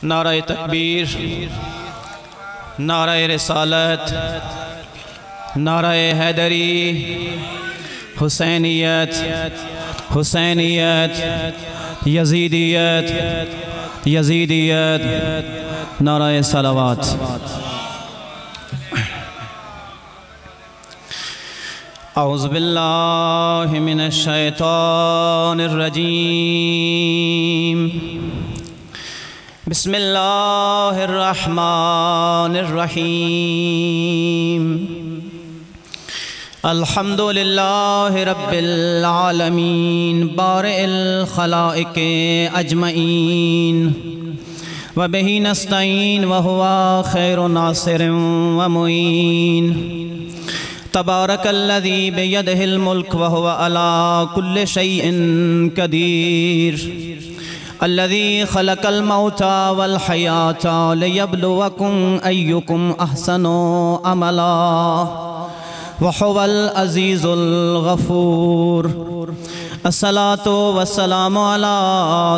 नारे तकबीर, नारे रिसालत, नारे हैदरी, हुसैनियत, हुसैनियत, यजीदियत, यजीदियत, नारे सलावत। औज़ु बिल्लाहि मिनश शैतानिर रजीम। बिस्मिल्लाहिर रहमानिर रहीम। अल्हम्दुलिल्लाहि रब्बिल आलमीन बारिइल खलाइक़ि अजमईन व बिही नस्तईन व हुवा खैरु नासिरिन व मुईन। तबारकल्लज़ी बियदिहिल मुल्क व हुवा अला कुल्लि शैइन क़दीर। अल्लज़ी खलक़ल मौता वल हयाता लियब्लुवकुम अय्युकुम अहसनु अमला व हुवल अज़ीज़ुल गफ़ूर। अस्सलातु वस्सलामु अला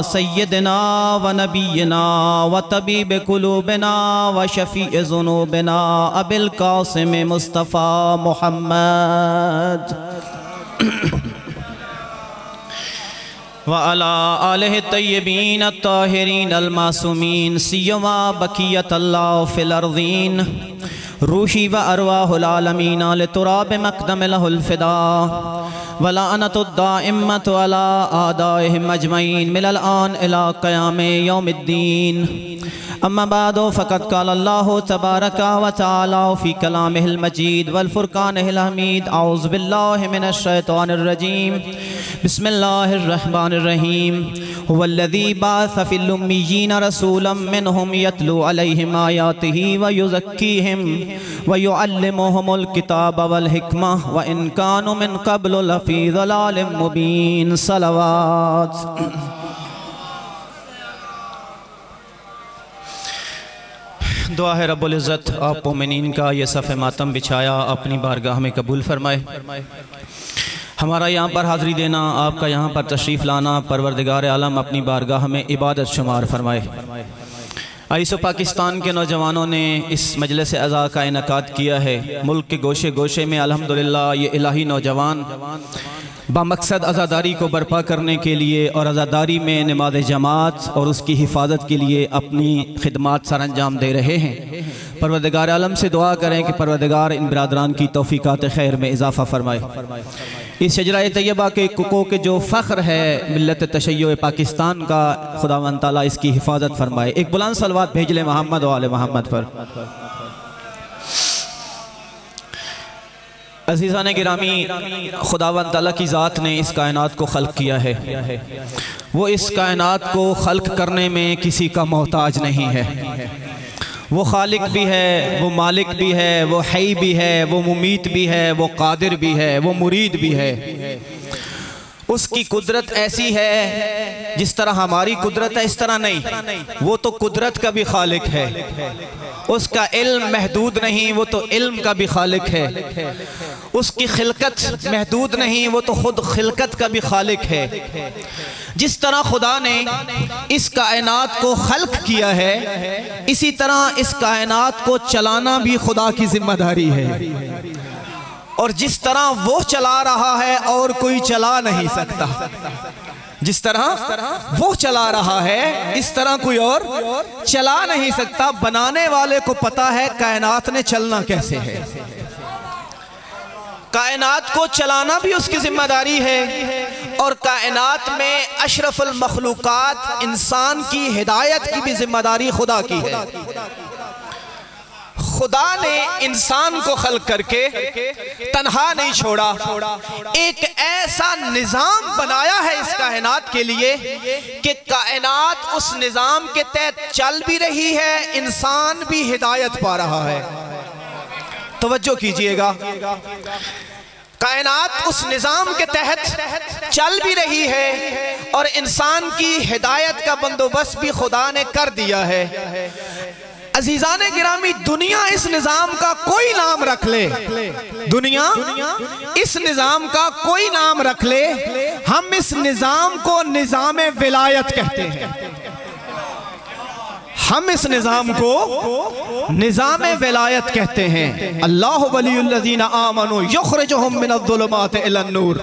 सय्यदिना व नबिय्यिना व तबीब कुलूबिना व शफ़ीअ ज़ुनूबिना अबिल क़ासिम मुस्तफ़ा मुहम्मद व अला आलिहि तय्यबीन अत्ताहिरीन अल-मासूमीन सिय्यमा बक़ियतल्लाह फ़िल अर्ज़ीन। रूही व अरवाहुल आलमीन लितुराब मक़दमिल फ़िदा व लअनतुद दाइमतु अला आदाइहिम अजमईन मिनल आन इला क़याम यौमिद्दीन। अम्मा बादु फ़क़द क़ाल अल्लाहु तबारक व तआला फ़ी कलामिहिल मजीद वल फ़ुरक़ानिहिल हमीद। औज़ु बिल्लाहि मिनश शैतानिर रजीम। बिस्मिल्लाहिर रहमानिर रहीम। हुवल्लज़ी बअस फ़िल उम्मिय्यीन रसूलन मिनहुम यतलू अलैहिम आयातिही व युज़क्कीहिम व युअल्लिमुहुमुल किताब वल हिकमह व इन कानू मिन क़ब्लु लफ़ी ज़लालिम मुबीन। सलावत। दुआ है रब्बुल इज़्ज़त आप मोमिनीन का ये सफ़े मातम बिछाया अपनी बारगाह में कबूल फरमाए। हमारा यहाँ पर हाज़री देना, आपका यहाँ पर तशरीफ़ लाना परवरदिगार आलम अपनी बारगाह में इबादत शुमार फरमाए। आइसो पाकिस्तान के नौजवानों ने इस मजलिस अज़ा का इनकाद किया है। मुल्क के गोशे गोशे में अल्हम्दुलिल्लाह ये इलाही नौजवान बामकसद आज़ादारी को बर्पा करने के लिए और आज़ादारी में नमाज़ जमात और उसकी हिफाजत के लिए अपनी खिदमात सर अंजाम दे रहे हैं। परवरदिगार आलम से दुआ करें कि परवरदिगार इन बिरादरान की तौफ़ीक़ात खैर में इजाफ़ा फरमाए। इस शजरा तैयबा के कुको के जो फ़ख्र है मिल्लत तशय्युअ पाकिस्तान का, खुदावंद तआला इसकी हिफाजत फरमाए। एक बुलंद सलवात भेज ले मोहम्मद व आले मोहम्मद पर। अज़ीज़ान गिरामी, खुदावंद तआला की ज़ात ने इस कायनात को खल्क़ किया है। वो इस कायनात को खल्क़ करने में किसी का मोहताज नहीं है। वो खालिक भी है, वो मालिक भी है, वो हई भी है, वो मुमीत भी है, वो कादिर भी है, वो मुरीद भी है। उसकी कुदरत ऐसी है जिस तरह हमारी कुदरत है इस तरह नहीं। वो तो कुदरत का भी खालिक है। उसका इल्म महदूद नहीं, वो तो इल्म का भी खालिक है। उसकी खिलकत महदूद नहीं, वो तो खुद खिलकत का भी खालिक है। जिस तरह खुदा ने इस कायनात को खल्क किया है, इसी तरह इस कायनात को चलाना भी खुदा की जिम्मेदारी है। और जिस तरह वो चला रहा है और कोई चला नहीं सकता। जिस तरह वो चला रहा है इस तरह कोई और चला नहीं सकता। बनाने वाले को पता है कायनात ने चलना कैसे है। कायनात को चलाना भी उसकी जिम्मेदारी है। और कायनात में अशरफुल मखलूकात इंसान की हिदायत की भी जिम्मेदारी खुदा की है। खुदा ने इंसान को खल्क करके तन्हा नहीं छोड़ा, एक ऐसा निजाम बनाया है इस कायनात के लिए कि कायनात उस निजाम के तहत चल भी रही है, इंसान भी हिदायत पा रहा है। तवज्जो कीजिएगा, कायनात उस निजाम के तहत चल भी रही है और इंसान की हिदायत का बंदोबस्त भी खुदा ने कर दिया है। अजीजाने गिरामी, दुनिया इस निजाम का कोई नाम रख ले, दुनिया इस निजाम का कोई नाम रख ले, हम इस निजाम को निजाम विलायत कहते हैं। हम इस निज़ाम को निज़ाम विलायत कहते हैं। अल्लाहु वलियुल्लज़ीना आमनू युखरिजुहुम मिनज़्ज़ुलुमाति इलन-नूर।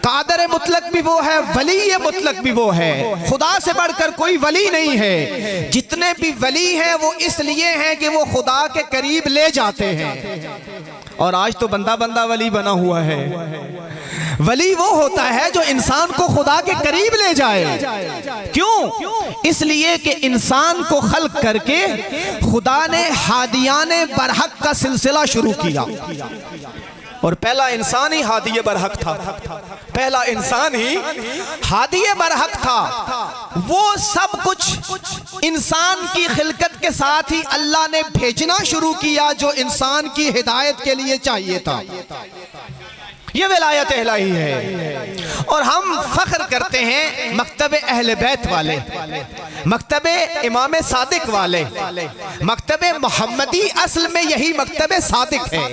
कादर मुतलक भी वो है, वली मुतलक भी वो है। खुदा से बढ़कर कोई वली नहीं है। जितने भी वली हैं वो इसलिए हैं कि वो खुदा के करीब ले जाते हैं। और आज तो बंदा बंदा वली बना हुआ है। वली वो होता है जो इंसान को खुदा के करीब ले जाए। क्यों? इसलिए कि इंसान को खल्क करके खुदा ने हादियाने बरहक का सिलसिला शुरू किया। और पहला इंसान ही हादिये बरहक था। पहला इंसान ही हादिये बरहक था। वो सब कुछ इंसान की खिलकत के साथ ही अल्लाह ने भेजना शुरू किया जो इंसान की हिदायत के लिए चाहिए था। ये विलायत इलाही है। और हम फख्र करते हैं मकतबे अहले बैत वाले, मकतबे इमाम सादिक वाले, मकतबे मोहम्मदी असल में यही मकतबे सादिक है।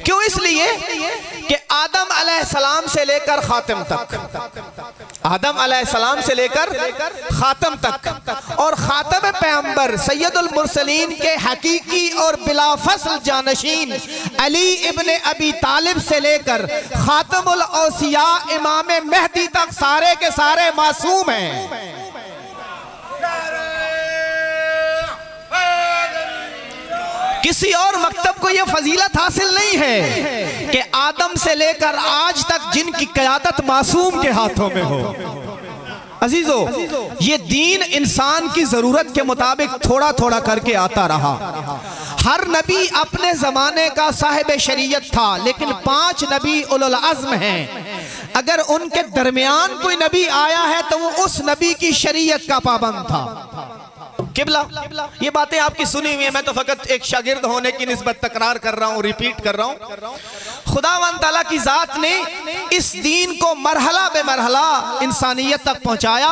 क्यों? इसलिए कि आदम अलैहिस्सलाम से लेकर खातिम तक, आदम अलैहिस्सलाम से लेकर खातिम तक, और खातिम पैगंबर सैयदुल मुरसलीन के हकीकी और बिला फसल जानशीन अली इब्ने अबी तालिब से लेकर खातिमुल औसिया इमाम मेहदी तक सारे के सारे मासूम हैं। किसी और मकतब को यह फजीलत हासिल नहीं है कि आदम से लेकर आज तक जिनकी क़यादत मासूम के हाथों में हो। अजीजों, ये दीन इंसान की जरूरत के मुताबिक थोड़ा थोड़ा करके आता रहा। हर नबी अपने जमाने का साहिब शरीयत था, लेकिन 5 नबी उलुल अज़्म हैं। अगर उनके दरमियान कोई नबी आया है तो वो उस नबी की शरीयत का पाबंद था। किबला, ये बातें आपकी सुनी हुई है, मैं तो फकत एक शागिर्द होने की निस्बत तकरार कर रहा हूँ, रिपीट कर रहा हूँ। खुदावंद ताला की जात ने इस दीन को मरहला बे मरहला इंसानियत तक पहुंचाया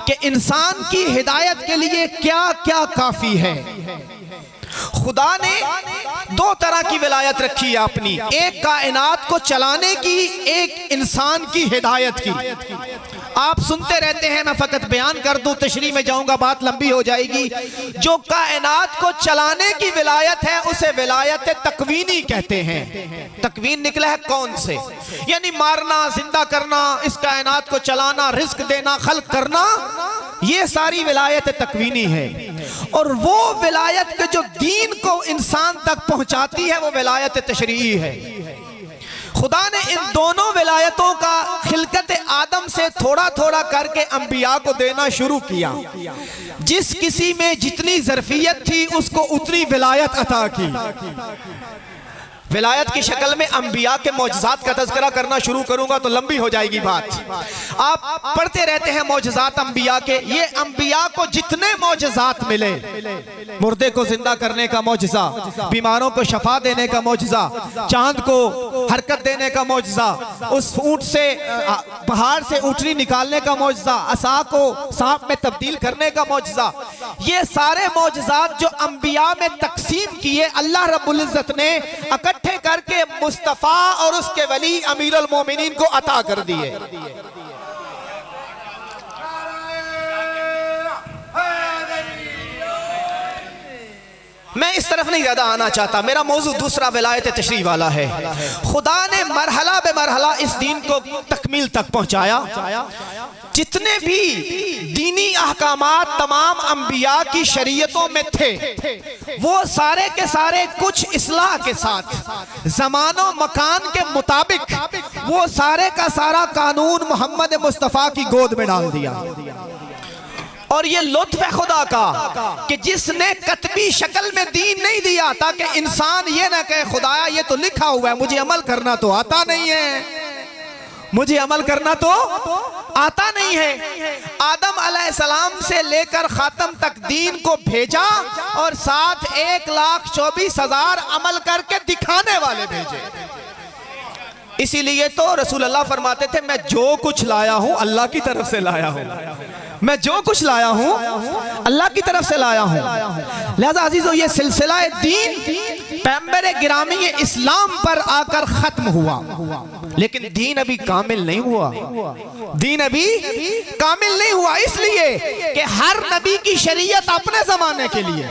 कि इंसान की हिदायत के लिए क्या क्या काफी है। खुदा ने 2 तरह की विलायत रखी है अपनी, एक कायनात को चलाने की, एक इंसान की हिदायत की। आप सुनते रहते हैं, मैं फकत बयान कर दूं, तशरीह में जाऊंगा बात लंबी हो जाएगी। जो कायनात को चलाने की विलायत है उसे विलायत तकवीनी कहते हैं। तकवीन निकला है कौन से? यानी मारना, जिंदा करना, इस कायनात को चलाना, रिस्क देना, खल्क करना, ये सारी विलायत तकवीनी है। और वो विलायत के जो दीन को इंसान तक पहुंचाती है वो विलायत तशरीई है। खुदा ने इन दोनों विलायतों का खिलकत आदम से थोड़ा थोड़ा करके अंबिया को देना शुरू किया। जिस किसी में जितनी ज़र्फियत थी उसको उतनी विलायत अता की। विलायत की शक्ल में अंबिया के मौजज़ात का तज़किरा करना शुरू करूंगा तो लंबी हो जाएगी बात। आप पढ़ते रहते हैं मौजज़ात अंबिया के। ये अंबिया को जितने मौजज़ात मिले, मुर्दे को जिंदा करने का मौजज़ा, बीमारों को शफा देने का मौजज़ा, चांद को हरकत देने का मौजज़ा, उस ऊंट से पहाड़ से ऊँटनी निकालने का मौजज़ा, असा को सांप में तब्दील करने का मौजज़ा, ये सारे मौजज़ात जो अंबिया में तकसीम किए अल्लाह रब्बुल इज़्ज़त ने इकट्ठे करके मुस्तफा और उसके वली अमीरुल मोमिनीन को अता कर दिए। मैं इस तरफ नहीं ज्यादा आना चाहता, मेरा मौजू दूसरा विलायत तशरीह वाला है। खुदा ने मरहला बे मरहला इस दीन को तकमील तक पहुंचाया। जितने भी दीनी अहकामात तमाम अंबिया की शरीयतों में थे वो सारे के सारे कुछ इस्लाह के साथ ज़मानो मकान के मुताबिक वो सारे का सारा कानून मोहम्मद मुस्तफ़ा की गोद में डाल दिया। और ये लुत्फ है खुदा का कि जिसने कतबी शक्ल में दीन नहीं दिया ताकि इंसान ये ना कहे खुदाया ये तो लिखा हुआ है, मुझे अमल करना तो आता नहीं है, मुझे अमल करना तो आता नहीं है। आदम अलैहिस्सलाम से लेकर खातम तक दीन को भेजा और साथ 1,24,000 अमल करके दिखाने वाले भेजे। इसीलिए तो रसूल अल्लाह फरमाते थे मैं जो कुछ लाया हूं अल्लाह की तरफ से लाया हूं, मैं जो कुछ लाया हूं अल्लाह की तरफ से लाया हूं। लिहाजा अजीजों ये सिलसिला दीन पैगंबर गिरामी इस्लाम पर आकर खत्म हुआ। लेकिन दीन अभी कामिल नहीं हुआ, दीन अभी कामिल नहीं हुआ। इसलिए कि हर नबी की शरीयत अपने जमाने के लिए,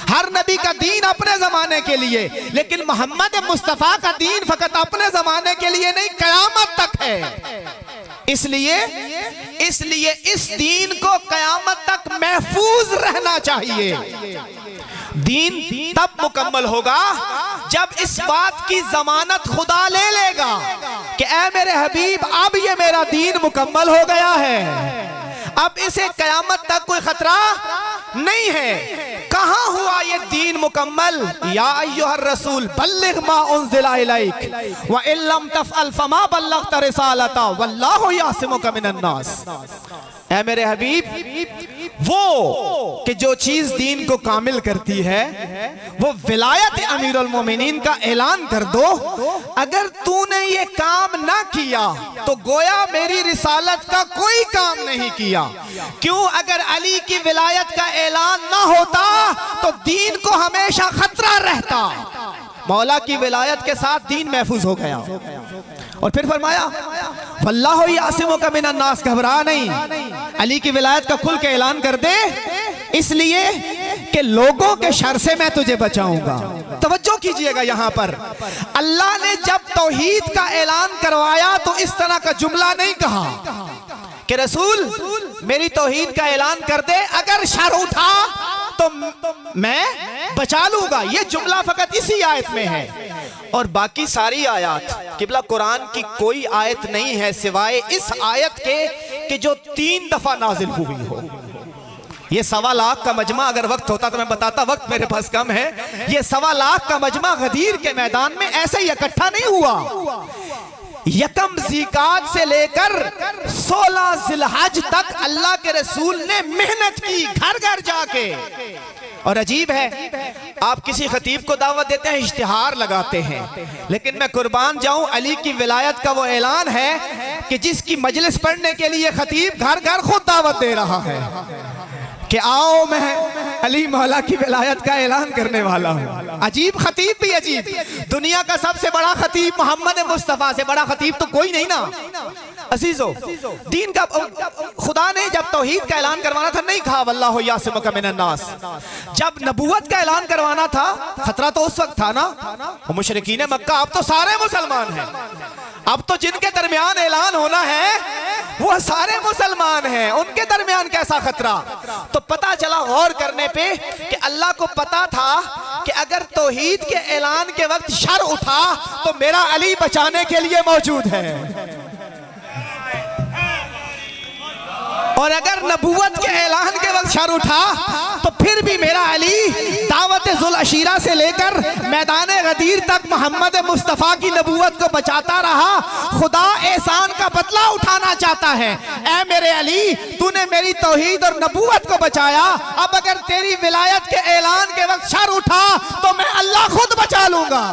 हर नबी का दीन अपने जमाने के लिए, लेकिन मोहम्मद मुस्तफा का दीन फकत अपने जमाने के लिए नहीं, क़यामत तक है। इसलिए इस दीन को क़यामत तक महफूज रहना चाहिए। दीन तब मुकम्मल होगा जब इस बात की जमानत खुदा ले लेगा कि ऐ मेरे हबीब, अब ये मेरा दीन मुकम्मल हो गया है, अब इसे क़यामत तक कोई खतरा नहीं है। कहां हुआ ये दीन मुकम्मल? या अय्युहर रसूल बल्लिग मा उन्ज़िला इलैक व इन लम तफ़अल फमा बल्लग़्त रिसालता वल्लाहु यासिमुका मिनन नास। ऐ मेरे हबीब, वो कि जो चीज दीन को कामिल करती है वो विलायत अमीरुल मोमिनीन का ऐलान कर दो। अगर तूने ये काम ना किया तो गोया मेरी रिसालत का कोई काम नहीं किया। क्यों? अगर अली की विलायत का ऐलान ना होता तो दीन को हमेशा खतरा रहता। मौला की विलायत के साथ दीन महफूज हो गया। और फिर फरमाया वल्लाहु यासिमुका मिनन नास, घबरा नहीं, अली की विलायत का खुल के ऐलान कर दे, इसलिए कि लोगों के शर से मैं तुझे बचाऊंगा। तवज्जो कीजिएगा, यहां पर अल्लाह ने जब तौहीद का ऐलान करवाया तो इस तरह का जुमला नहीं कहा कि रसूल मेरी तौहीद का ऐलान कर दे, अगर शर उठा तो मैं बचा लूंगा। ये जुमला फकत इसी आयत में है। और बाकी सारी आयत किबला कुरान की कोई आयत नहीं है सिवाय इस आयत के कि जो 3 दफा नाजिल हुई हो। ये 1.25 लाख का मजमा, अगर वक्त होता तो मैं बताता, वक्त मेरे पास कम है। ये 1.25 लाख का मजमा गदीर के मैदान में ऐसे ही इकट्ठा नहीं हुआ। यकम ज़िकात से लेकर 16 ज़िलहज तक अल्लाह के रसूल ने मेहनत की घर घर जाके। और अजीब है, आप किसी खतीब को दावत देते हैं, इश्तिहार लगाते हैं, लेकिन मैं कुर्बान जाऊं, अली की विलायत का वो ऐलान है कि जिसकी मजलिस पढ़ने के लिए खतीब घर घर खुद दावत दे रहा है कि आओ मैं अली मौला की विलायत का ऐलान करने वाला हूँ। अजीब खतीब भी अजीब। दुनिया का सबसे बड़ा खतीब मोहम्मद मुस्तफा से बड़ा खतीब तो कोई नहीं ना। अजीजो, दीन का खुदा ने जब तौहीद का ऐलान करवाना था नहीं कहा वल्लाहु यासिमुका मिनन नास। जब नबूवत का ऐलान करवाना था खतरा तो उस वक्त था ना, वो मुशरिकीन मक्का। अब तो सारे मुसलमान हैं, अब तो जिनके दरमियान ऐलान होना है वो सारे मुसलमान हैं, उनके दरमियान कैसा खतरा? तो पता चला गौर करने पे कि अल्लाह को पता था कि अगर तौहीद के ऐलान के वक्त शर उठा तो मेरा अली बचाने के लिए मौजूद है, और अगर नबूवत के ऐलान के वक्त शर उठा तो फिर भी मेरा अली दावत जुल अशीरा से लेकर मैदान गदीर तक मोहम्मद मुस्तफ़ा की नबूवत को बचाता रहा। खुदा एहसान का बदला उठाना चाहता है। ऐ मेरे अली, तूने मेरी तौहीद और नबूवत को बचाया, अब अगर तेरी विलायत के ऐलान के वक्त शर उठा तो मैं अल्लाह खुद बचा लूंगा।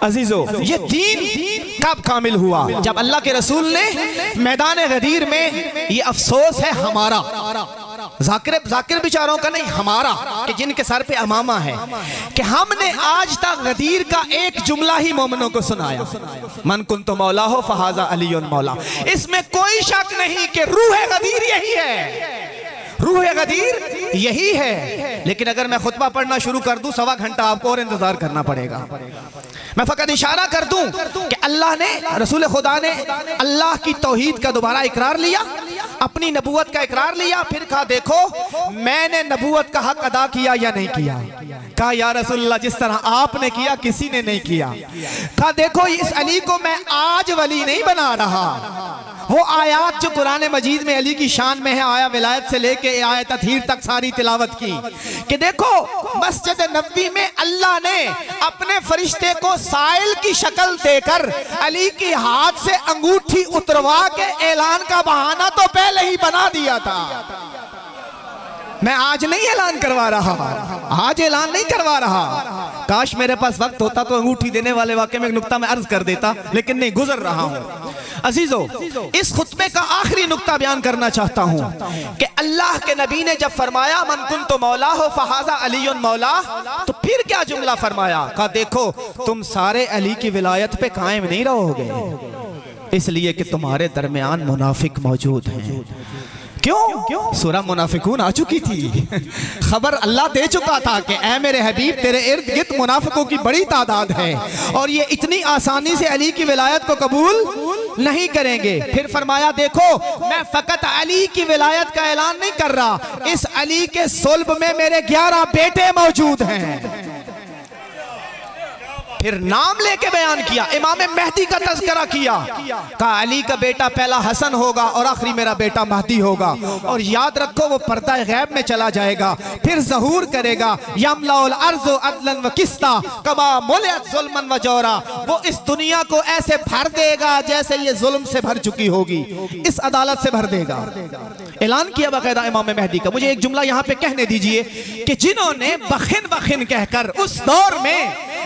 अजीजो, ये दीन कब कामिल हुआ? जब अल्लाह के रसूल ने मैदान गदीर में, ये अफसोस है हमारा, जाकिर बेचारों का नहीं, हमारा, कि जिनके सर पे अमामा है, कि हमने आज तक गदीर का एक जुमला ही मोमिनों को सुनाया, मन कुन्तु मौला हो फहाजा अलीउन मौला। इसमें कोई शक नहीं कि रूह गदीर यही है, रूह गदीर यही है। लेकिन अगर मैं खुतबा पढ़ना शुरू कर दूं 1.25 घंटा आपको और इंतजार करना पड़ेगा। मैं फकत इशारा कर दूं कि अल्लाह ने, रसूल खुदा ने अल्लाह की तौहीद का दोबारा इकरार लिया, अपनी नबूवत का इकरार लिया, फिर कहा देखो मैंने नबूवत का हक अदा किया या नहीं किया। कहा या रसूलल्लाह, जिस तरह आपने किया किसी ने नहीं किया। कहा देखो इस अली को मैं आज वली नहीं बना रहा, वो आयात जो कुरान मजीद में अली की शान में है, आया विलायत से लेके आया तत्हीर तक सारी तिलावत की, कि देखो मस्जिद नबवी में अल्लाह ने अपने फरिश्ते को साइल की शक्ल देकर अली की हाथ से अंगूठी उतरवा के ऐलान का बहाना तो पहले ही बना दिया था। मैं आज नहीं ऐलान करवा रहा, आज ऐलान नहीं करवा रहा। काश मेरे पास वक्त होता तो अंगूठी देने वाले वाकये में एक नुक्ता मैं अर्ज कर देता, लेकिन नहीं, गुजर रहा हूं। अजीजों, इस खुतबे का आखिरी नुक्ता बयान करना चाहता हूं कि अल्लाह के नबी ने जब फरमाया मन कुन्तु मौला हो फहाजा अलीयुन मौला, तो फिर क्या जुमला फरमाया? कहा देखो तुम सारे अली की विलायत पे कायम नहीं रहोगे, इसलिए कि तुम्हारे दरमियान मुनाफिक मौजूद हैं। क्यों? सूरह मुनाफिकून आ चुकी थी, खबर अल्लाह दे चुका था कि ऐ मेरे हबीब तेरे इर्द गिर्द मुनाफिकों की बड़ी तादाद है और ये इतनी आसानी से अली की विलायत को कबूल नहीं करेंगे। फिर फरमाया देखो मैं फकत अली की विलायत का ऐलान नहीं कर रहा, इस अली के सुल्ब में मेरे 11 बेटे मौजूद हैं। फिर नाम लेके बयान किया, इमाम मेहदी का तज़किरा किया, कहा अली का बेटा पहला हसन होगा और आखिरी मेरा बेटा महदी होगा, और याद रखो वो पर्दा गैब में चला जाएगा, फिर ज़हूर करेगा यमलाउल अर्ज़ अदलन व किस्ता कमा मुलियत ज़ुल्मन व जौरा, वो इस दुनिया को ऐसे भर देगा जैसे ये जुल्म से भर चुकी होगी, इस अदालत से भर देगा। ऐलान किया बाकायदा इमाम मेहदी का। मुझे एक जुमला यहाँ पे कहने दीजिए कि जिन्होंने बखिन बखिन कहकर उस दौर में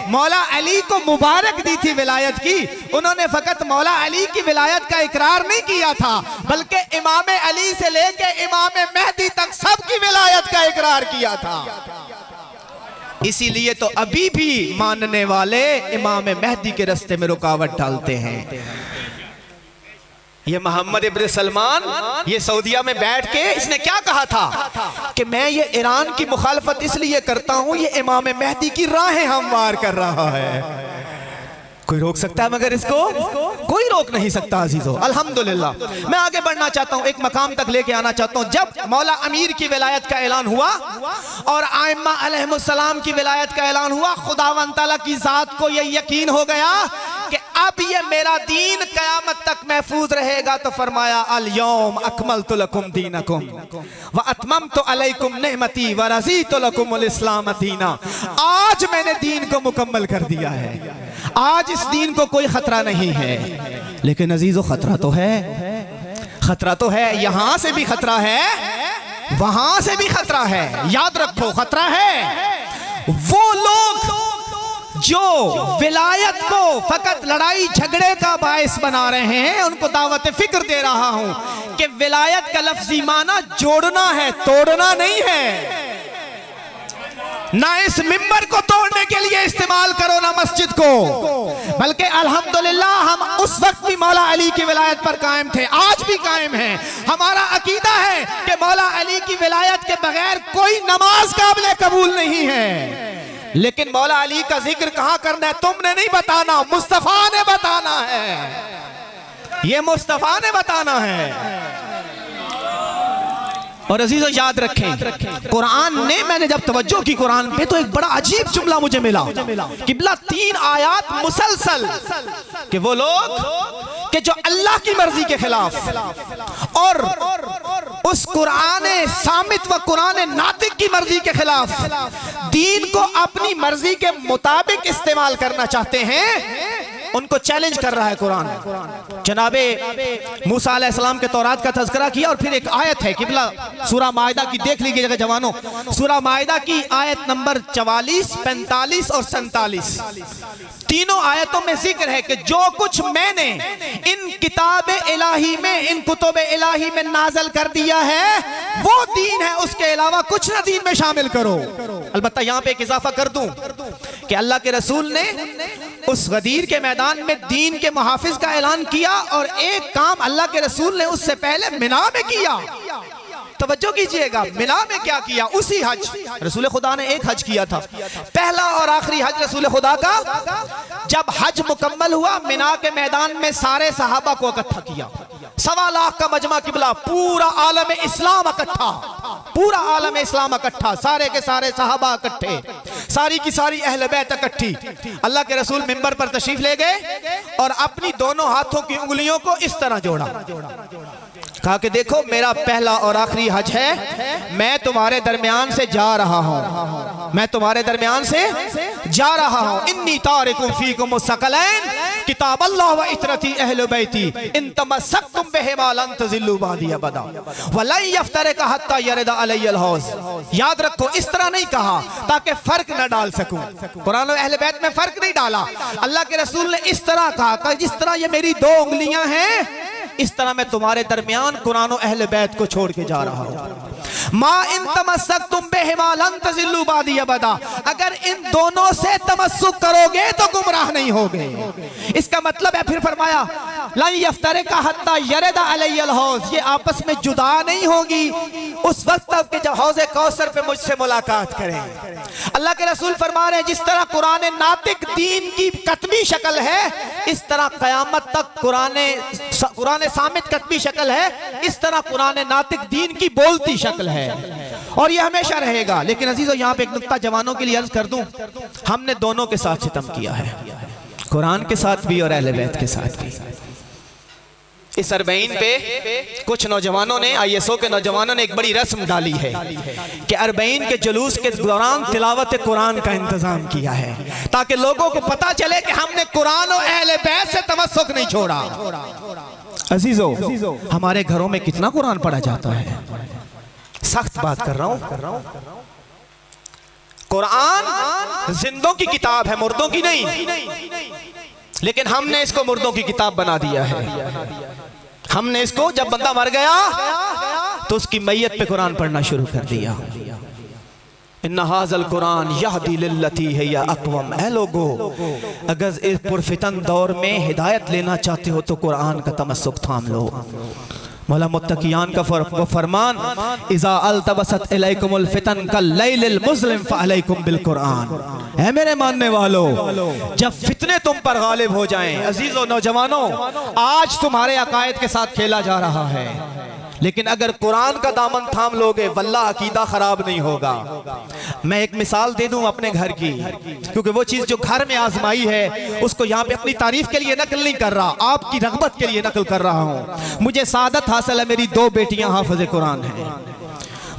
मौला अली को मुबारक दी थी विलायत की, उन्होंने फकत मौला अली की विलायत का इकरार नहीं किया था, बल्कि इमाम अली से लेके इमाम मेहदी तक सबकी विलायत का इकरार किया था। इसीलिए तो अभी भी मानने वाले इमाम मेहदी के रास्ते में रुकावट डालते हैं। ये मोहम्मद इब्न सलमान ये सऊदिया में बैठ के इसने क्या कहा था कि मैं ये ईरान की मुखालफत इसलिए करता हूं, ये इमाम मेहदी की राहें हमवार कर रहा है। कोई रोक सकता है मगर इसको कोई रोक नहीं सकता। अजीजों अल्हम्दुलिल्लाह, मैं आगे बढ़ना चाहता हूं, एक मकाम तक लेके आना चाहता हूं। जब मौला अमीर की विलायत का ऐलान हुआ और आइम्मा अलैहिमुस्सलाम की विलायत का ऐलान हुआ, खुदावंद तआला की जात को यह यकीन हो गया कि अब ये मेरा दीन कयामत तक महफूज रहेगा, तो फरमाया अल यौम अकमलतु लकुम दीनकुम व अतममतु अलैकुम निअमती व रज़ीतु लकुमुल इस्लाम दीना। आज मैंने दीन को मुकम्मल कर दिया है, आज इस दीन को कोई खतरा नहीं है। लेकिन अजीजों खतरा तो है, खतरा तो है, यहां से भी खतरा है, वहां से भी खतरा है। याद रखो खतरा है। वो लोग जो विलायत को फकत लड़ाई झगड़े का बायस बना रहे हैं, उनको दावत फिक्र दे रहा हूं कि विलायत का लफ्जी माना जोड़ना है, तोड़ना नहीं है। ना इस मिंबर को तोड़ने के लिए इस्तेमाल करो, ना मस्जिद को, बल्कि अल्हम्दुलिल्लाह हम उस वक्त भी मौला अली की विलायत पर कायम थे, आज भी कायम हैं। हमारा अकीदा है कि मौला अली की विलायत के बगैर कोई नमाज काबिल कबूल नहीं है। लेकिन मौला अली का जिक्र कहां करना है तुमने नहीं बताना, मुस्तफा ने बताना है, ये मुस्तफा ने बताना है। और अजीज़ों याद रखें, कुरान ने, मैंने जब तवज्जो की कुरान पे तो एक बड़ा अजीब जुमला मुझे मिला किबला 3 आयात मुसलसल कि वो लोग कि जो अल्लाह की मर्जी के खिलाफ और उस कुरान सामित व कुरान नातिक की मर्जी के खिलाफ दीन को अपनी मर्जी के मुताबिक इस्तेमाल करना चाहते हैं, उनको चैलेंज कर रहा है कुरान। जनाबे मूसा अलैहिस्सलाम के तौरात का तज़किरा किया और फिर एक आयत है किबला सूरा माइदा की, देख लीजिएगा जवानों, सूरा माइदा की आयत नंबर 44, 45 और 47, तीनों आयतों में जिक्र है कि जो कुछ मैंने इन किताब इलाही में, इन कुतुब इलाही में नाज़िल कर दिया है वो दीन है, उसके अलावा कुछ ना दीन में शामिल करो। अलबत्ता यहां पे एक इजाफा कर दूं कि अल्लाह के रसूल ने उस गदीर के मैदान में दीन के मुहाफिज का ऐलान किया और एक काम अल्लाह के रसूल ने उससे पहले मिना में किया। तवज्जो कीजिएगा, मिना में क्या किया? उसी हज, रसूल खुदा ने एक हज किया था, पहला और आखिरी हज रसूल खुदा का। जब हज मुकम्मल हुआ, मिना के मैदान में सारे सहाबा को इकट्ठा किया, 1.25 लाख का मजमा किबला, पूरा आलम इस्लाम इकट्ठा, पूरा आलम इस्लाम इकट्ठा, सारे के सारे सहाबा इकट्ठे, सारी की सारी अहले बैत इकट्ठी। अल्लाह के रसूल मिंबर पर तशरीफ ले गए और अपनी दोनों हाथों की उंगलियों को इस तरह जोड़ा, कहा कि देखो मेरा पहला और आखिरी हज है, मैं तुम्हारे दरमियान से जा रहा हूं, मैं तुम्हारे दरमियान से जा रहा हूं। इन्नी तारिकुम फीकुम मुस्तक़लैन किताब अल्लाह व इतरती अहले बैती इन तमस्सकतुम बिहिमा लन तज़िल्लू बादी अबदा व लन यफ्तरिका हत्ता यरदा अलैयल हौज़। याद रखो, इस तरह नहीं कहा ताकि फर्क न डाल सकूं। कुरान और अहले बैत में फर्क नहीं डाला। अल्लाह के रसूल ने इस तरह कहा, जिस तरह ये मेरी दो उंगलियां हैं इस तरह मैं तुम्हारे दरमियान कुरान और अहले बैत को छोड़ के जा रहा हूं। मा इन तमस्सकतुम बिहिमा लन तज़िल्लू बादी अबदा, अगर इन दोनों से तमस्सुक करोगे तो गुमराह नहीं होगे। इसका मतलब है, फिर फरमाया लन यफ्तरिका हत्ता यरदा अलैयल हौज़, ये आपस में जुदा नहीं होगी उस वक्त तक कि जब हौज़े कौसर पे मुझसे मुलाकात करें। अल्लाह के रसूल फरमा रहे हैं, जिस तरह कुरान नातिक दीन की कतबी शक्ल है, इस तरह क़यामत तक कुरान सामित कतबी शक्ल है, इस तरह कुरान नातिक दीन की बोलती शक्ल है, और यह हमेशा रहेगा। लेकिन अजीजों, यहाँ पे एक नुक्ता जवानों के लिए अर्ज कर दूं, हमने दोनों के साथ सितम किया है, कुरान के साथ भी और अहले बैत के साथ भी। इस अरबईन पे कुछ नौजवानों ने, ISO के नौजवानों ने एक बड़ी रस्म डाली है कि अरबईन के जुलूस के दौरान तिलावत कुरान का इंतजाम किया है, ताकि लोगों को पता चले कि हमने कुरान और अहले बैत से तमस्सुक नहीं छोड़ा। अजीजों, हमारे घरों में कितना कुरान पढ़ा जाता है, सख्त बात कर रहा हूं। कुरान जिंदों की किताब है, मुर्दों की नहीं, लेकिन हमने इसको मुर्दों की किताब बना दिया है। हमने इसको, जब बंदा मर गया तो उसकी मैयत पे कुरान पढ़ना शुरू कर दिया। इन्ना हाज़ल कुरान यहदी लिल्लती हिया अक़वम। ऐ लोगो, अगर इस पुरफितन दौर में हिदायत लेना चाहते हो तो कुरान का तमस्सुक थाम लो। मौला मुत्तकियान का वो फरमान, इज़ा अल्तबसत इलैकुमुल फितन कल्लैलिल मुज़लिम फ़अलैकुम बिल कुरान। है मेरे मानने वालों, जब फितने तुम पर गालिब हो जाएं, अजीजों नौजवानों, आज तुम्हारे अकायद के साथ खेला जा रहा है, लेकिन अगर कुरान का दामन थाम लोगे वल्लाह अकीदा खराब नहीं होगा। मैं एक मिसाल दे दूं अपने घर की, क्योंकि वो चीज जो घर में आजमाई है उसको यहाँ पे अपनी तारीफ के लिए नकल नहीं कर रहा, आपकी रगबत के लिए नकल कर रहा हूँ। मुझे सादत हासिल है, मेरी 2 बेटियां हाफिज़े कुरान हैं।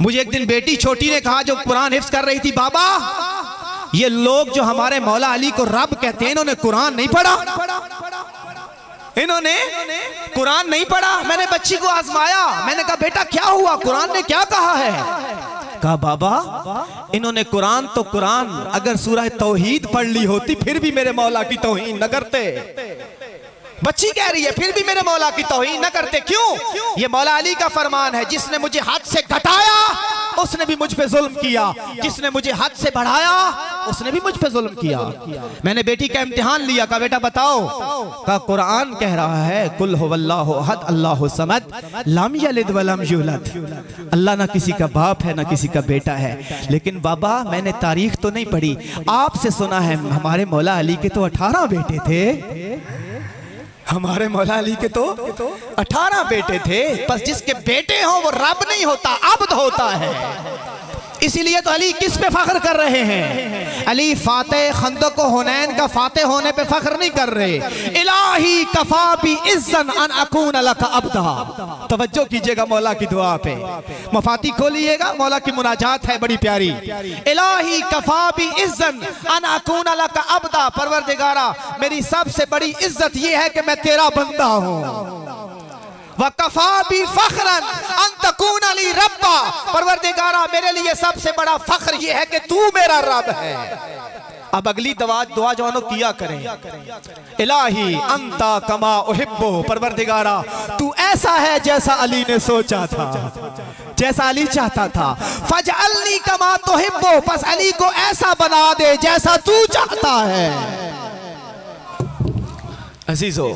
मुझे एक दिन बेटी छोटी ने कहा, जो कुरान हिफ्ज़ कर रही थी, बाबा ये लोग जो हमारे मौला अली को रब कहते हैं, इन्होंने कुरान नहीं पढ़ा, इन्होंने कुरान नहीं पढ़ा। मैंने बच्ची को आजमाया, मैंने कहा बेटा क्या हुआ, कुरान ने क्या कहा है? कहा बाबा इन्होंने कुरान तो कुरान, अगर सूरह तौहीद पढ़ ली होती फिर भी मेरे मौला की तौहीन न करते। बच्ची कह रही है फिर भी मेरे मौला की तौहीन न करते। क्यों? ये मौला अली का फरमान है, जिसने मुझे हद से घटाया उसने भी मुझ पे जुल्म किया, जिसने मुझे हद से बढ़ाया उसने भी मुझ पे जुल्म किया। मैंने बेटी का इम्तिहान लिया, कहा बेटा बताओ, कहा कुरान कह रहा है कुल हुवल्लाहु अहद अल्लाहु समद लम यलिद वलम यूलद। अल्लाह ना किसी का बाप है ना किसी का बेटा है। लेकिन बाबा मैंने तारीख तो नहीं पढ़ी, आपसे सुना है हमारे मौला अली के तो 18 बेटे थे, हमारे मौला अली के तो 18 बेटे थे। बस जिसके बेटे हो वो रब नहीं होता, अब्द होता है। इसीलिए तो अली किस पे फख्र कर रहे हैं? अली फातेह खंदक व हुनैन का फातेह होने पे फख्र नहीं कर रहे। इलाही कफा बी इज़्ज़न अन अकून लक अब्दा। तवज्जो कीजिएगा मौला की दुआ पे, मफाती खोलिएगा, मौला की मुनाजात है बड़ी प्यारी। इलाही कफा बी इज़्ज़न अन अकून लक अब्दा। परवरदिगारा मेरी सबसे बड़ी इज्जत ये है कि मैं तेरा बंदा हूँ। वकफा भी फख्रन अन तकून अली रब्बा। परवरदिगारा मेरे लिए सबसे बड़ा फख्र ये है कि तू मेरा रब है। अब अगली दुआ जवानों किया करें, इलाही अंता कमा उहिब्बु। परवरदिगारा तू ऐसा है जैसा अली ने सोचा था, जैसा अली चाहता था। फजअलनी कमा तुहिब्बु, बस अली को ऐसा बना दे जैसा तू चाहता है। अजीजों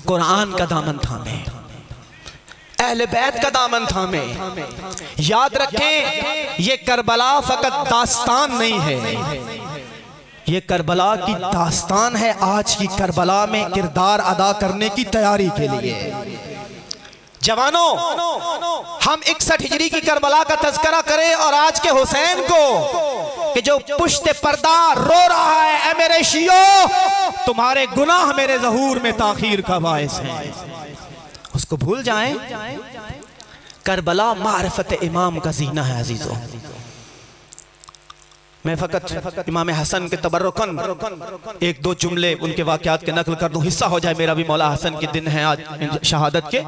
कुरान का दामन थामे, अहले बैत का दामन थामे। याद रखें ये करबला फकत दास्तान नहीं है, ये करबला की दास्तान है। आज की करबला में किरदार अदा करने की तैयारी के लिए जवानों हम 61 हिजरी की करबला का तज़किरा करें और आज के हुसैन को कि जो पुश्ते पर्दा रो रहा है, ऐ मेरे शियो तुम्हारे गुनाह मेरे ज़हूर में ताखीर का बाइस है, उसको भूल जाएं। करबला मारिफत इमाम का जीना है अजीजों। मैं फ़कत इमाम हसन के तबर्रुकन एक दो जुमले उनके वाक़यात के नकल कर दूं, हिस्सा हो जाए मेरा भी मौला हसन के दिन है आज शहादत के।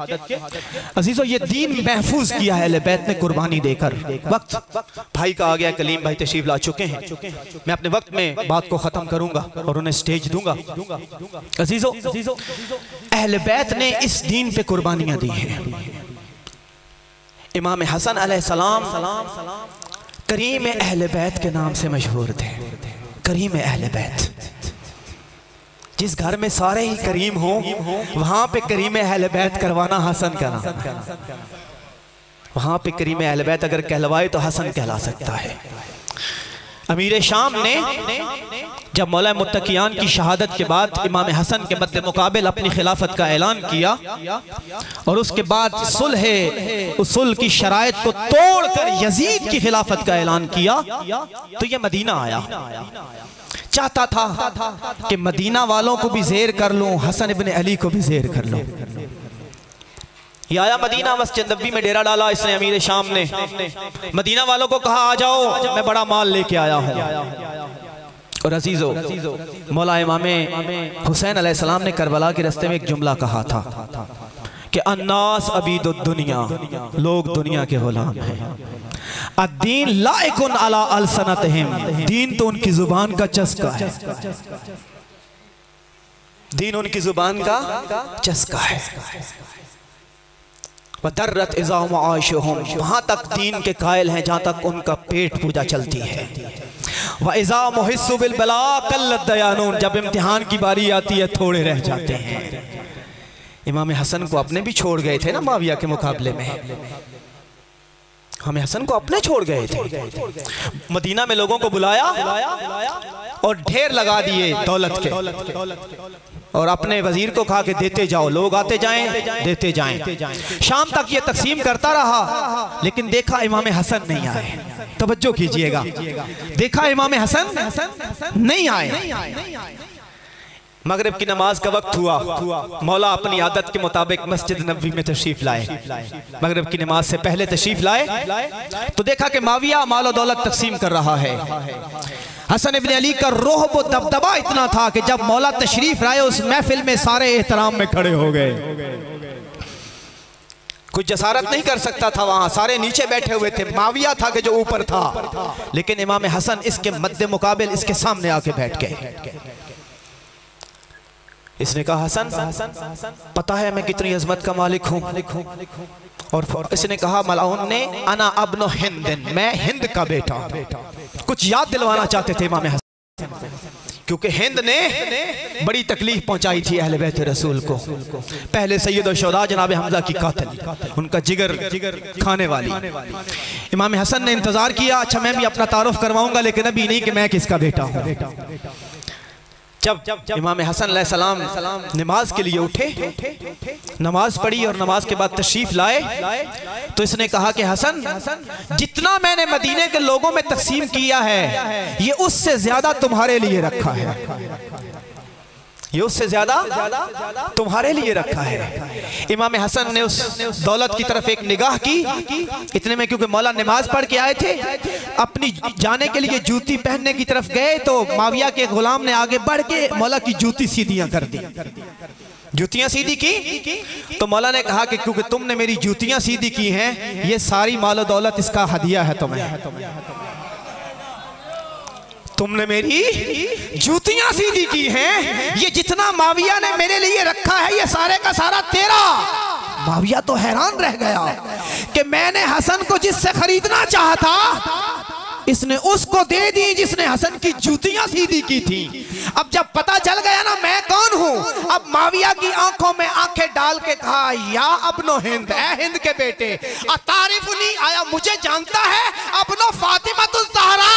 अजीजों, ये दीन महफूज किया है अहले बैत ने कुर्बानी देकर। वक्त भाई का आ गया, कलीम भाई तशरीफ ला चुके हैं। मैं अपने वक्त में बात को ख़त्म करूंगा और उन्हें स्टेज दूंगा। अजीजों, अहले बैत ने इस दीन पे कुर्बानियाँ दी हैं। इमाम हसन अलैहिस्सलाम करीम अहले बैत के नाम से मशहूर थे। करीम अहले बैत, जिस घर में सारे ही करीम हो वहां पे करीम अहले बैत करवाना हसन का नाम। वहां पे करीम अहले बैत अगर कहलवाए तो हसन कहला सकता है। अमीर शाम ने जब मौला मुत्तकियान की शहादत के बाद इमाम हसन के मद्दे मुकाबिल अपनी खिलाफत का ऐलान किया और उसके बाद सुलह की शराइत को तोड़कर यजीद की खिलाफत का ऐलान किया, तो ये मदीना आया। चाहता था कि मदीना वालों को भी ज़ेर कर लूं, हसन इब्न अली को भी ज़ेर कर लूं। ये आया मदीना, मस्जिद नबी में डेरा डाला इसने। अमीर शाम ने मदीना वालों को कहा, आ जाओ, मैं बड़ा माल लेके आया हूँ। और अजीजों, मौला इमाम हुसैन अलैहिस्सलाम ने करबला के रास्ते में एक जुमला कहा था कि अन्नास अबीदुद दुनिया, लोग दुनिया के गुलाम हैं। अद्दीन लाइकुन अला अलसनतहिम, दीन तो उनकी जुबान का चस्का है। दीन उनकी जुबान का चस्का है। वदर्रत इज़ा मआशुहुम, वहां तक दीन के कायल हैं जहां तक उनका पेट पूजा चलती है। व इज़ा मुहिस्सु बिल बला कल्लत दयानून, जब इम्तिहान की बारी आती है थोड़े रह जाते हैं। इमाम हसन को अपने भी छोड़ गए थे ना माविया के मुकाबले में। इमाम हसन को अपने छोड़ गए थे। मदीना में लोगों को बुलाया और ढेर लगा दिए दौलत के, और अपने वजीर को कहा कि देते जाओ, लोग आते जाएं देते जाएं। शाम तक ये तकसीम करता रहा, लेकिन देखा इमाम हसन नहीं आए। तवज्जो कीजिएगा, देखा इमाम हसन नहीं आए। मगरिब की नमाज का वक्त हुआ, मौला अपनी आदत के मुताबिक मस्जिद नबवी में तशरीफ लाए। मगरिब की नमाज से पहले तशरीफ लाए तो देखा कि माविया माल और दौलत तकसीम कर रहा है। हसन इब्न अली का रोह वो दबदबा इतना था कि जब मौला तशरीफ लाए उस महफिल में सारे एहतराम में खड़े हो गए। कुछ जसारत नहीं कर सकता था, वहां सारे नीचे बैठे हुए थे। माविया था कि जो ऊपर था, लेकिन इमाम हसन इसके मद्दे मुकाबिल इसके सामने आके बैठ गए। इसने कहा, हसन पता है मैं कितनी अजमत का मालिक हूँ। और इसने कहा, मलाउन ने, अना अब्नो हिंद, मैं हिंद का बेटा। कुछ याद दिलवाना चाहते थे इमाम हसन, क्योंकि हिंद ने बड़ी तकलीफ पहुंचाई थी अहले बैत रसूल को। पहले सैयद और शोदा जनाब हमजा की कातिल, उनका जिगर खाने वाली। इमाम हसन ने इंतजार किया, अच्छा मैं भी अपना तारुफ करवाऊंगा, लेकिन अभी नहीं कि मैं किसका बेटा हूं। जब इमाम हसन अलैहिस्सलाम नमाज के लिए उठे, नमाज पढ़ी और नमाज के बाद तशरीफ लाए, तो इसने कहा कि हसन, जितना मैंने मदीने के लोगों में तकसीम किया है, ये उससे ज्यादा तुम्हारे लिए रखा है। ये उससे ज्यादा तुम्हारे लिए रखा है। इमाम हसन ने उस दौलत की तरफ एक निगाह की, इतने में क्योंकि मौला नमाज पढ़ के आए थे, अपनी जाने के लिए जूती पहनने की तरफ गए तो माविया के गुलाम ने आगे बढ़ के मौला की जूती सीधियां कर दी। जूतियां सीधी की तो मौला ने कहा कि क्योंकि तुमने मेरी जूतियां सीधी की हैं, ये सारी माल और दौलत इसका हदिया है तुम्हें। तुमने मेरी जूतियां सीधी की हैं, ये जितना माविया ने मेरे लिए रखा है ये सारे का सारा तेरा। माविया तो हैरान रह गया कि मैंने हसन को जिससे खरीदना चाहा था, इसने उसको दे दी जिसने हसन की जूतियां सीधी की थी। अब जब पता चल गया ना मैं कौन हूं, अब माविया की आंखों में आंखें डाल के कहा, या अब्नो हिंद, ऐ हिंद के बेटे, तारीफ नहीं आया, मुझे जानता है, अब्नो फातिमातुज़ ज़हरा,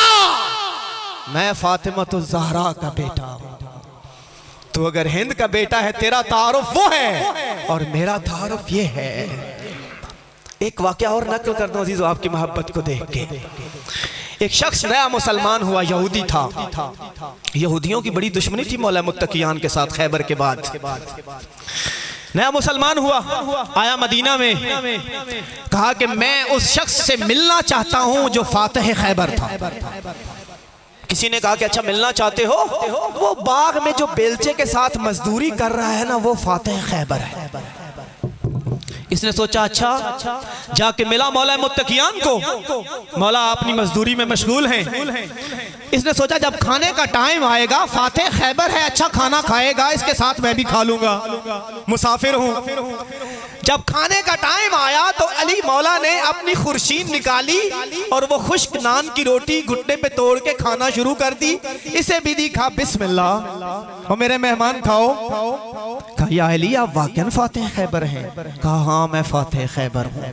मैं फातिमातुज़ ज़हरा का बेटा हूं। तो अगर हिंद का बेटा है, तेरा तारुफ वो है और मेरा तारुफ ये है। एक वाकया और नकल कर दूं अजीजों, आपकी मोहब्बत को देख के। एक शख्स नया मुसलमान हुआ, यहूदी था। यहूदियों की बड़ी दुश्मनी थी मौला मुत्तकियान के साथ खैबर के बाद। नया मुसलमान हुआ, आया मदीना में, कहा कि मैं उस शख्स से मिलना चाहता हूं जो फातिह खैबर था। किसी ने कहा कि अच्छा मिलना चाहते हो, वो बाग में जो बेलचे के साथ मजदूरी कर रहा है ना, वो फातिह खैबर है। इसने सोचा अच्छा जाके मिला मौला मुत्तकियान को, मौला अपनी मजदूरी में मशगूल हैं। इसने सोचा जब खाने का टाइम आएगा, फातिह खैबर है, अच्छा खाना खाएगा, इसके साथ मैं भी खा लूंगा, मुसाफिर हूं। जब खाने का टाइम आया तो अली मौला ने अपनी खुर्शीन निकाली और वो खुश्क नान की रोटी घुटने पे तोड़ के खाना शुरू कर दी। इसे भी दी, कहा बिस्मिल्लाह, और मेरे मेहमान खाओ। कहा या अली आप वाकई फातिह खैबर हैं? कहा हाँ मैं फातिह खैबर हूँ।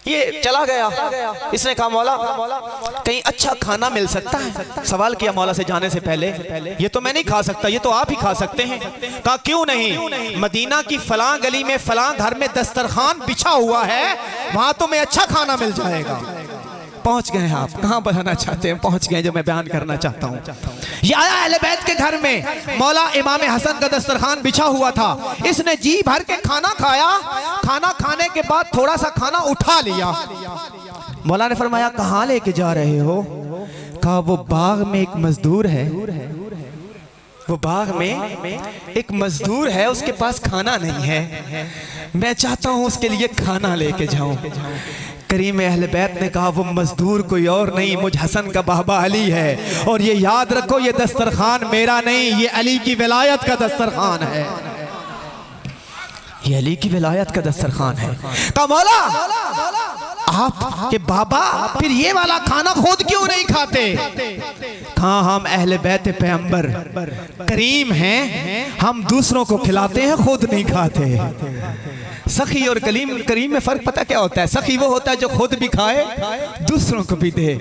ये चला गया। इसने कहा मौला कहीं अच्छा खाना मिल सकता है? सवाल किया मौला से जाने से पहले। ये तो मैं नहीं खा सकता, ये तो आप ही खा सकते हैं। कहा क्यों नहीं? मदीना की फलां गली में फलां घर में दस्तरखान बिछा हुआ है, वहां तो मैं अच्छा खाना मिल जाएगा। पहुंच गए आप, कहां बढ़ाना चाहते हैं? पहुंच गए जो मैं बयान करना चाहता हूं। ये आया अहले बैत के घर में, मौला इमाम हसन का दस्तरखान बिछा हुआ था। इसने जी भर के खाना खाया। खाना खाने के बाद थोड़ा सा खाना उठा लिया। मौला ने फरमाया कहां लेके जा रहे हो? कहा वो बाग में एक मजदूर है, वो बाग में एक मजदूर है, उसके पास खाना नहीं है, मैं चाहता हूं उसके लिए खाना लेके जाऊं। करीम अहले बैत ने कहा वो मजदूर कोई और नहीं, मुझ हसन का बाबा अली है। और ये याद रखो ये दस्तरखान मेरा नहीं, ये अली की विलायत का दस्तरखान है, ये अली की विलायत का दस्तरखान है। कहा मौला आप के बाबा फिर ये वाला खाना खुद क्यों नहीं खाते? कहा हम अहले बैत पैगंबर करीम हैं, हम दूसरों को खिलाते हैं, खुद नहीं खाते। सखी और करीम में फर्क पता क्या होता है? सखी वो होता है जो खुद भी खाए दूसरों को भी दे,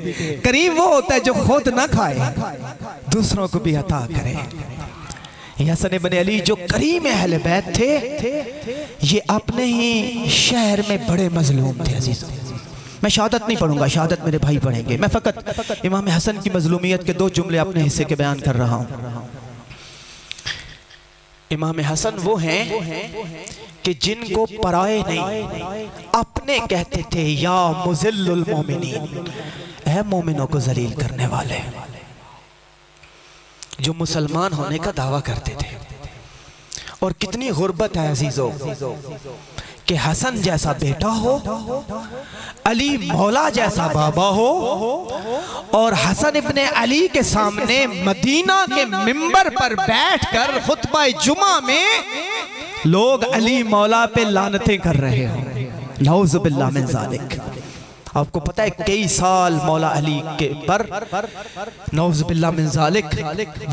करीम वो होता है जो खुद ना खाए दूसरों को भी अता करे। हसन इब्न अली जो करीम अहले बैत थे, ये अपने ही शहर में बड़े मजलूम थे। अजीजों मैं शहादत नहीं पढ़ूंगा, शहादत मेरे भाई पढ़ेंगे, मैं फकत इमाम हसन की मजलूमियत के 2 जुमले अपने हिस्से के बयान कर रहा हूं। इमाम हसन वो हैं कि जिनको पराए नहीं अपने कहते थे, या मुज़िल्लुल मोमिनीन, ऐ मोमिनों को जलील करने वाले, जो मुसलमान होने का दावा करते थे। और कितनी गुर्बत है अजीजों कि हसन जैसा बेटा हो, अली मौला जैसा बाबा हो, और हसन इब्ने अली के सामने मदीना के मिंबर पर बैठकर खुतबा जुमा में लोग अली मौला पे लानतें कर रहे हो। नऊज़ु बिल्लाह मिन ज़ालिक। आपको पता है कई साल मौला अली के पर नऊज़ु बिल्लाह मिन ज़ालिक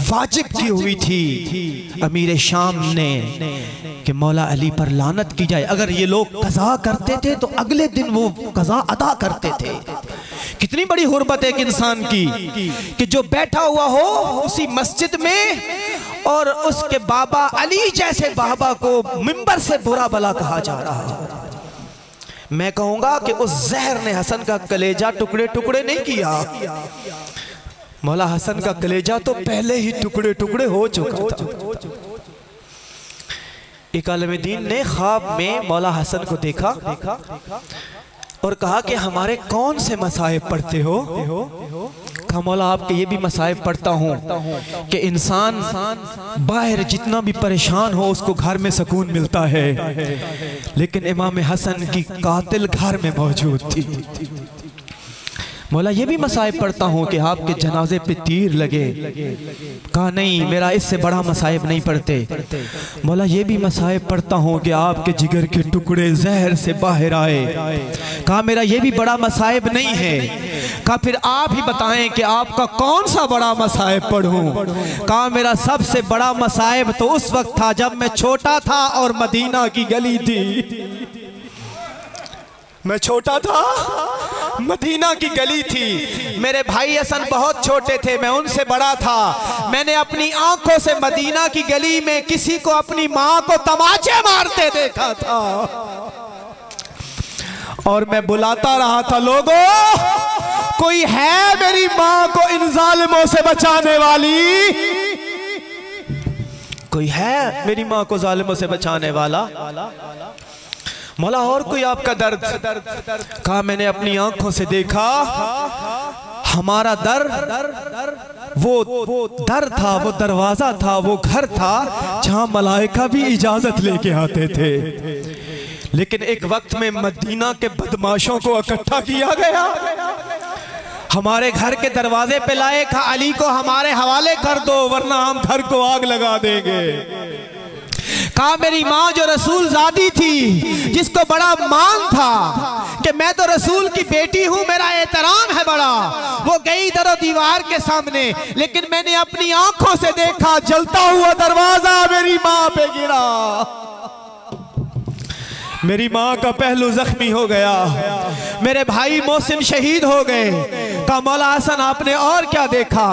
वाजिब की हुई थी अमीर शाम ने कि मौला अली पर लानत की जाए। अगर ये लोग कज़ा करते थे तो अगले दिन वो कज़ा अदा करते थे। कितनी बड़ी गुर्बत है एक इंसान की कि जो बैठा हुआ हो उसी मस्जिद में और उसके बाबा अली जैसे बाबा को मिंबर से बुरा भला कहा जा रहा है। मैं कहूंगा कि उस जहर ने हसन का कलेजा टुकड़े टुकड़े नहीं किया, मौला हसन का कलेजा तो पहले ही टुकड़े टुकड़े हो चुका था। एक आलिम दीन ने ख्वाब में मौला हसन को देखा और कहा कि हमारे कौन से मसाइब पढ़ते हो? कहा मौला आपके ये भी मसाइब पढ़ता हूँ कि इंसान बाहर जितना भी परेशान हो उसको घर में सुकून मिलता है, लेकिन इमाम हसन की कातिल घर में मौजूद थी। मौला ये भी मसाइब पढ़ता हूँ कि आपके जनाजे पे तीर लगे। कहा नहीं मेरा इससे बड़ा मसाइब नहीं पढ़ते। मौला ये भी मसाइब पढ़ता हूँ कि आपके जिगर के टुकड़े जहर से बाहर आए। कहा मेरा ये भी बड़ा मसाइब नहीं है। कहा फिर आप ही बताएं कि आपका कौन सा बड़ा मसाइब पढ़ूं? कहा मेरा सबसे बड़ा मसाइब तो उस वक्त था जब मैं छोटा था और मदीना की गली थी। मैं छोटा था, मदीना की गली थी, मेरे भाई हसन बहुत छोटे थे, मैं उनसे बड़ा था। मैंने अपनी आंखों से मदीना की गली में किसी को अपनी माँ को तमाचे मारते देखा था और मैं बुलाता रहा था, लोगों कोई है मेरी माँ को इन जालिमों से बचाने वाली? कोई है मेरी माँ को जालिमों से बचाने वाला? मौला और कोई आपका दर्द? कहा मैंने अपनी आंखों से देखा, हमारा दर वो दर था, वो दरवाजा था, वो घर था जहां मलाइका भी इजाजत लेके आते थे। लेकिन एक वक्त में मदीना के बदमाशों को इकट्ठा किया गया, हमारे घर के दरवाजे पे लाए, कहा अली को हमारे हवाले कर दो वरना हम घर को आग लगा देंगे। कहा मेरी माँ जो रसूल ज़ादी थी, जिसको बड़ा मान था कि मैं तो रसूल की बेटी हूँ, मेरा एहतराम है बड़ा, वो गई दरो दीवार के सामने, लेकिन मैंने अपनी आंखों से देखा जलता हुआ दरवाजा मेरी माँ पे गिरा, मेरी माँ का पहलू जख्मी हो गया, मेरे भाई मोहसिन शहीद हो गए। कहा मौला हसन आपने और क्या देखा?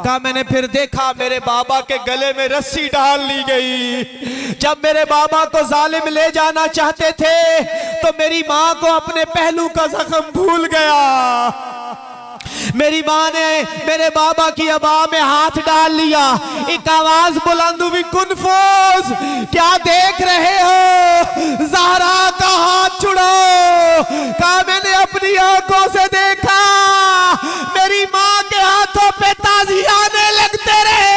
कहा मैंने फिर देखा मेरे बाबा के गले में रस्सी डाल ली गई। जब मेरे बाबा को जालिम ले जाना चाहते थे तो मेरी माँ को अपने पहलू का जख्म भूल गया। मेरी माँ ने मेरे बाबा की अबा में हाथ डाल लिया, एक आवाज बुलंद हुई, कुनफूस क्या देख रहे हो, ज़हरा का हाथ छुड़ाओ। कहा मैंने अपनी आंखों से देखा मेरी माँ के हाथों पे ताज़ियाने लगते रहे।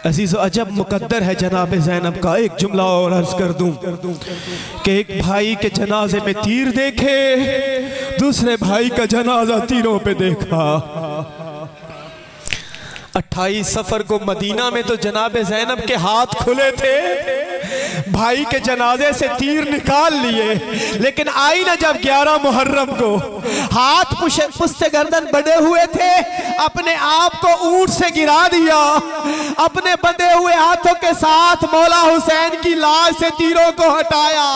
अजीज़ो अजब मुकद्दर है जनाब ज़ैनब का। एक जुमला और अर्ज कर दूं कि एक भाई के जनाजे में तीर देखे, दूसरे भाई का जनाजा तीरों पे देखा। 28 सफर को मदीना में तो जनाब ज़ैनब के हाथ खुले थे, भाई के जनाजे से तीर निकाल लिए, लेकिन आई ना जब 11 मुहर्रम को हाथ पुश्ते गर्दन बंधे हुए थे, अपने आप को ऊंट से गिरा दिया, अपने बंधे हुए हाथों के साथ मौला हुसैन की लाश से तीरों को हटाया,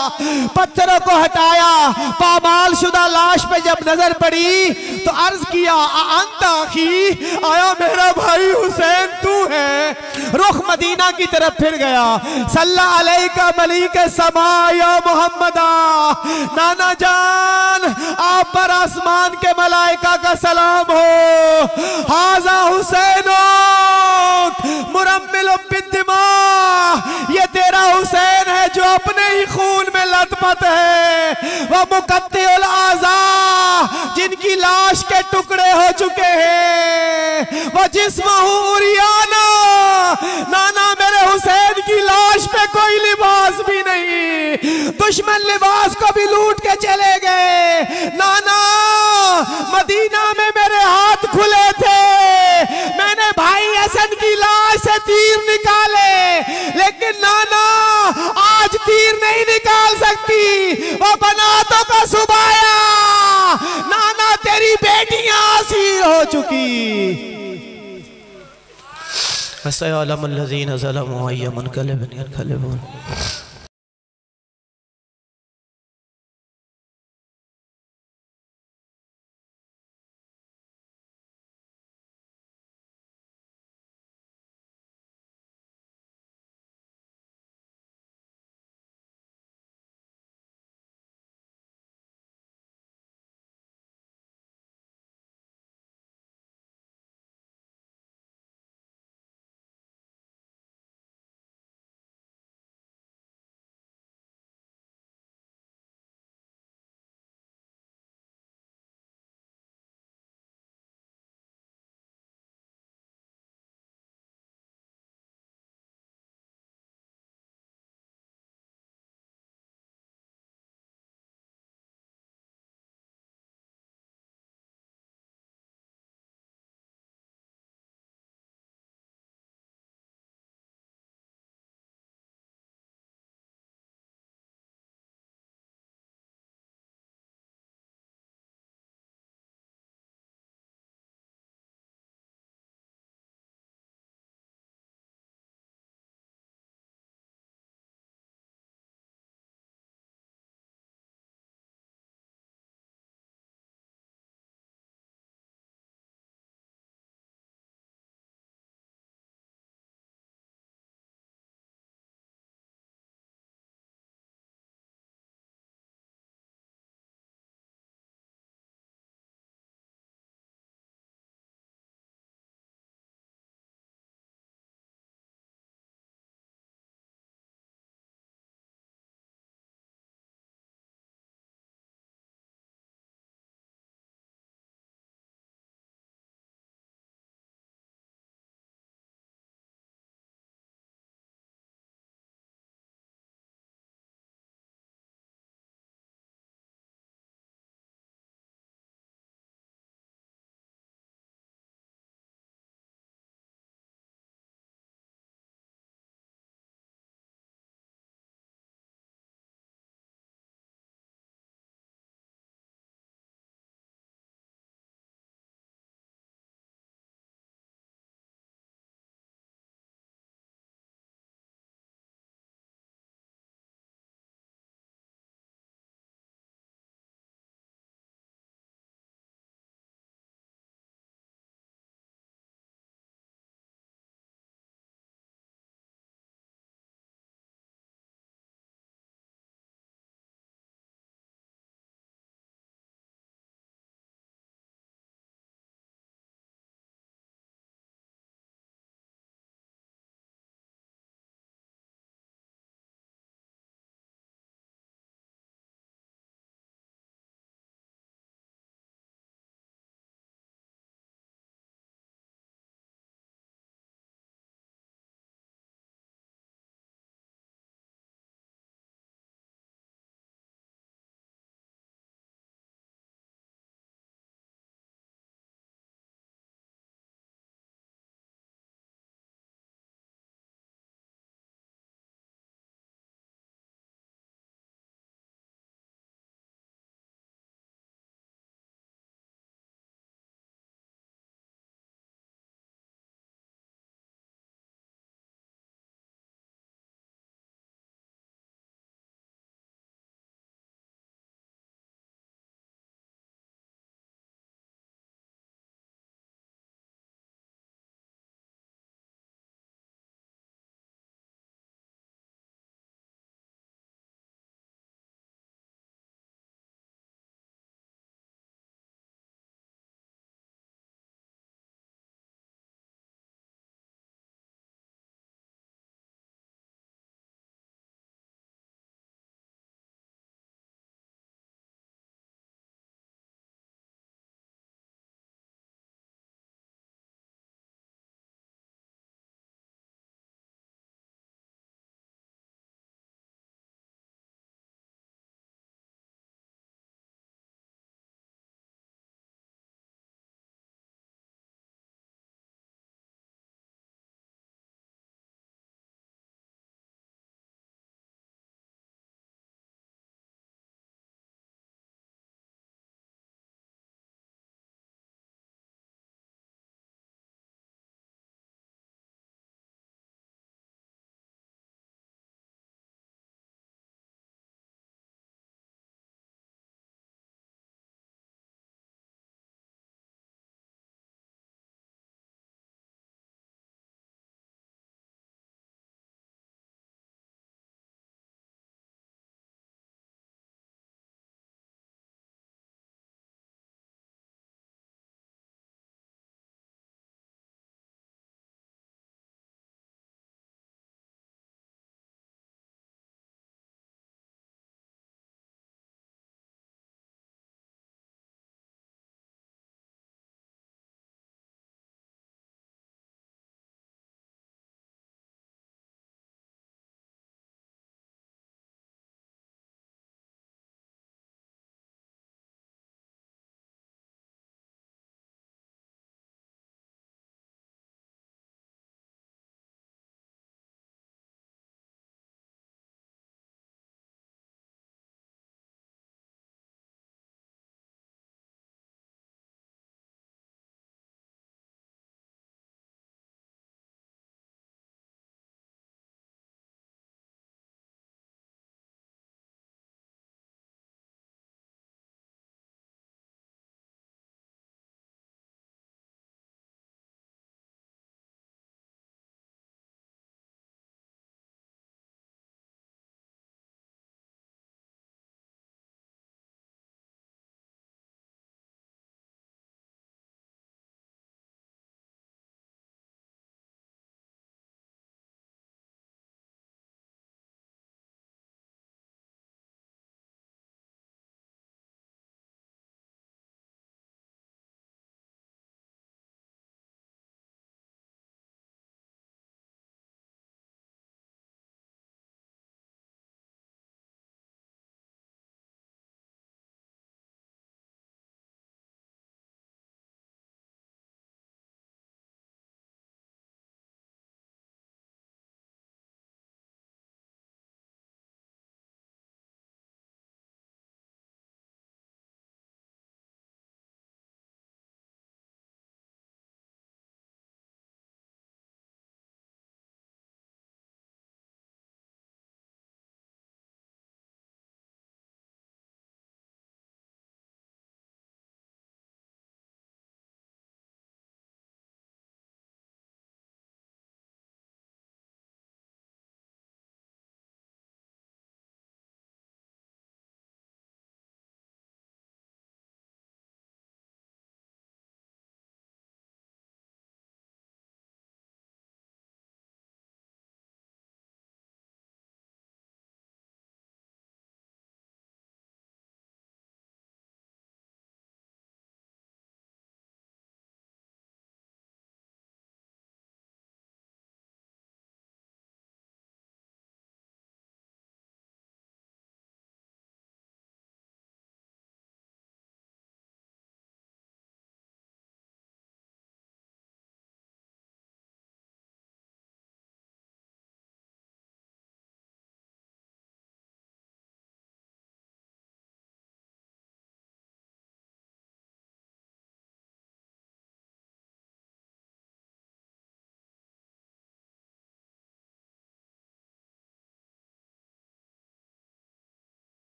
पत्थरों को हटाया। पामाल शुदा लाश पे जब नजर पड़ी तो अर्ज किया अंत आखी, आया मेरा भाई हुसैन तू है। रुख मदीना की तरफ फिर गया, सल्ला अलैका मलिक समा या मुहम्मदा, नाना जान आप पर आसमान के मलाइका का सलाम हो। हाजा हुसैनो मुरम्मिल बिद्दिमा, ये तेरा हुसैन है जो अपने ही खून में लथपथ है। वह मुकत्तिउल आज़ा, जिनकी लाश के टुकड़े हो चुके हैं, वह जिस्महु उरियाना, नाना मेरे हुसैन की लाश पे कोई लिबास भी नहीं, दुश्मन लिबास को भी लूट के चले गए। नाना मदीना में मेरे हाथ खुले थे, मैंने भाई हसन की लाश से तीर निकाले, लेकिन नाना आज तीर नहीं निकाल सकती, वो बनातों का सुबाया, नाना तेरी बेटियां असीर हो चुकी।